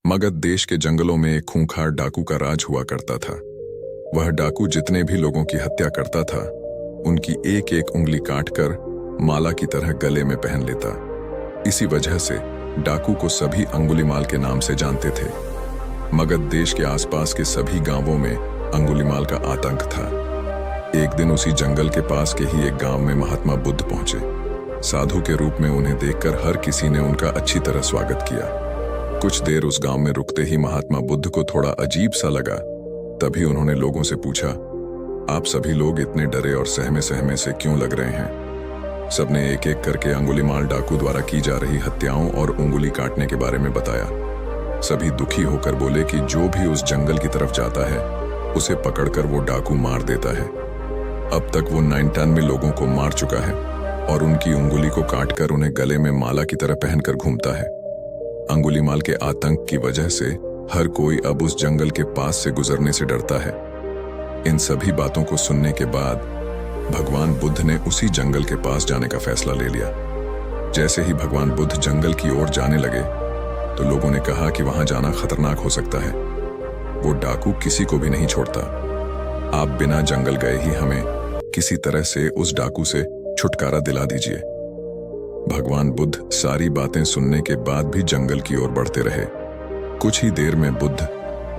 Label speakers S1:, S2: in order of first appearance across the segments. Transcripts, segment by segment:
S1: मगध देश के जंगलों में एक खूंखार डाकू का राज हुआ करता था। वह डाकू जितने भी लोगों की हत्या करता था, उनकी एक एक उंगली काटकर माला की तरह गले में पहन लेता। इसी वजह से डाकू को सभी अंगुलीमाल के नाम से जानते थे। मगध देश के आसपास के सभी गांवों में अंगुलीमाल का आतंक था। एक दिन उसी जंगल के पास के ही एक गांव में महात्मा बुद्ध पहुंचे। साधु के रूप में उन्हें देखकर हर किसी ने उनका अच्छी तरह स्वागत किया। कुछ देर उस गांव में रुकते ही महात्मा बुद्ध को थोड़ा अजीब सा लगा। तभी उन्होंने लोगों से पूछा, आप सभी लोग इतने डरे और सहमे सहमे से क्यों लग रहे हैं? सबने एक एक करके अंगुलीमाल डाकू द्वारा की जा रही हत्याओं और उंगली काटने के बारे में बताया। सभी दुखी होकर बोले कि जो भी उस जंगल की तरफ जाता है, उसे पकड़कर वो डाकू मार देता है। अब तक वो 99 लोगों को मार चुका है और उनकी उंगली को काटकर उन्हें गले में माला की तरह पहनकर घूमता है। अंगुलीमाल के आतंक की वजह से हर कोई अब उस जंगल के पास से गुजरने से डरता है। इन सभी बातों को सुनने के बाद भगवान बुद्ध ने उसी जंगल के पास जाने का फैसला ले लिया। जैसे ही भगवान बुद्ध जंगल की ओर जाने लगे तो लोगों ने कहा कि वहां जाना खतरनाक हो सकता है। वो डाकू किसी को भी नहीं छोड़ता। आप बिना जंगल गए ही हमें किसी तरह से उस डाकू से छुटकारा दिला दीजिए। भगवान बुद्ध सारी बातें सुनने के बाद भी जंगल की ओर बढ़ते रहे। कुछ ही देर में बुद्ध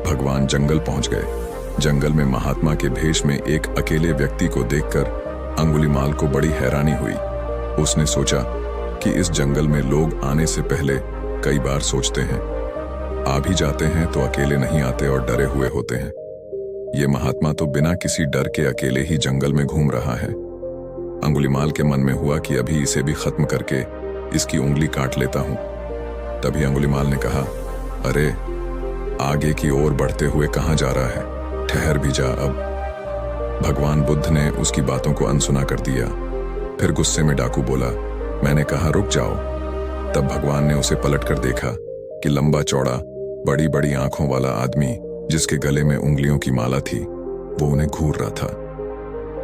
S1: भगवान जंगल पहुंच गए। जंगल में महात्मा के भेष में एक अकेले व्यक्ति को देखकर अंगुलीमाल को बड़ी हैरानी हुई। उसने सोचा कि इस जंगल में लोग आने से पहले कई बार सोचते हैं, आ भी जाते हैं तो अकेले नहीं आते और डरे हुए होते हैं। ये महात्मा तो बिना किसी डर के अकेले ही जंगल में घूम रहा है। अंगुलीमाल के मन में हुआ कि अभी इसे भी खत्म करके इसकी उंगली काट लेता हूं। तभी अंगुलीमाल ने कहा, अरे आगे की ओर बढ़ते हुए कहां जा रहा है? ठहर भी जा अब। भगवान बुद्ध ने उसकी बातों को अनसुना कर दिया। फिर गुस्से में डाकू बोला, मैंने कहा रुक जाओ। तब भगवान ने उसे पलटकर देखा कि लंबा चौड़ा बड़ी बड़ी आंखों वाला आदमी जिसके गले में उंगलियों की माला थी, वो उन्हें घूर रहा था।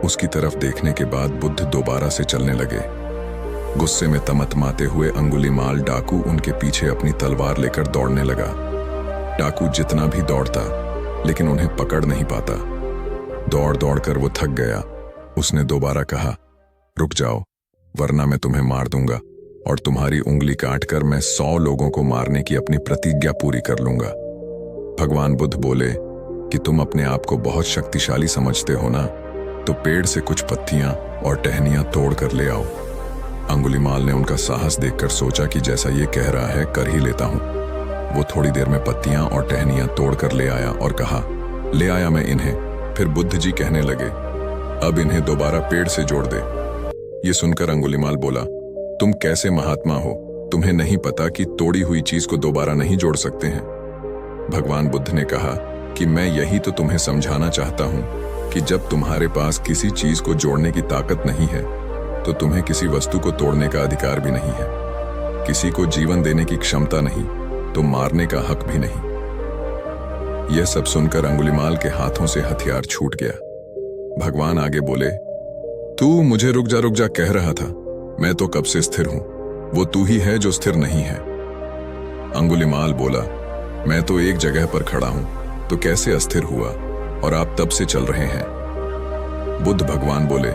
S1: उसकी तरफ देखने के बाद बुद्ध दोबारा से चलने लगे। गुस्से में तमतमाते हुए अंगुलीमाल डाकू उनके पीछे अपनी तलवार लेकर दौड़ने लगा। डाकू जितना भी दौड़ता लेकिन उन्हें पकड़ नहीं पाता। दौड़ दौड़कर वो थक गया। उसने दोबारा कहा, रुक जाओ वरना मैं तुम्हें मार दूंगा और तुम्हारी उंगली काटकर मैं 100 लोगों को मारने की अपनी प्रतिज्ञा पूरी कर लूंगा। भगवान बुद्ध बोले कि तुम अपने आप को बहुत शक्तिशाली समझते हो ना, तो पेड़ से कुछ पत्तियां और टहनियां तोड़ कर ले आओ। अंगुलीमाल ने उनका साहस देखकर सोचा कि जैसा ये कह रहा है कर ही लेता हूं। वो थोड़ी देर में पत्तियां और टहनियां तोड़कर ले आया और कहा, ले आया मैं इन्हें। फिर बुद्ध जी कहने लगे, अब इन्हें दोबारा पेड़ से जोड़ दे। ये सुनकर अंगुलीमाल बोला, तुम कैसे महात्मा हो? तुम्हें नहीं पता कि तोड़ी हुई चीज को दोबारा नहीं जोड़ सकते हैं? भगवान बुद्ध ने कहा कि मैं यही तो तुम्हें समझाना चाहता हूं कि जब तुम्हारे पास किसी चीज को जोड़ने की ताकत नहीं है तो तुम्हें किसी वस्तु को तोड़ने का अधिकार भी नहीं है। किसी को जीवन देने की क्षमता नहीं तो मारने का हक भी नहीं। यह सब सुनकर अंगुलीमाल के हाथों से हथियार छूट गया। भगवान आगे बोले, तू मुझे रुक जा कह रहा था। मैं तो कब से स्थिर हूं, वो तू ही है जो स्थिर नहीं है। अंगुलीमाल बोला, मैं तो एक जगह पर खड़ा हूं तो कैसे अस्थिर हुआ और आप तब से चल रहे हैं? बुद्ध भगवान बोले,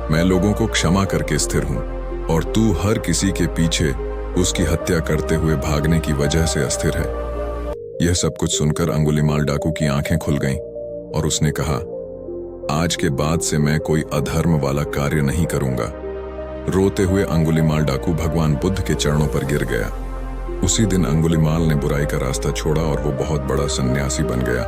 S1: मैं लोगों को क्षमा करके स्थिर हूं और तू हर किसी के पीछे उसकी हत्या करते हुए भागने की वजह से अस्थिर है। यह सब कुछ सुनकर अंगुलीमाल डाकू की आंखें खुल गईं और उसने कहा, आज के बाद से मैं कोई अधर्म वाला कार्य नहीं करूंगा। रोते हुए अंगुलीमाल डाकू भगवान बुद्ध के चरणों पर गिर गया। उसी दिन अंगुलीमाल ने बुराई का रास्ता छोड़ा और वो बहुत बड़ा सन्यासी बन गया।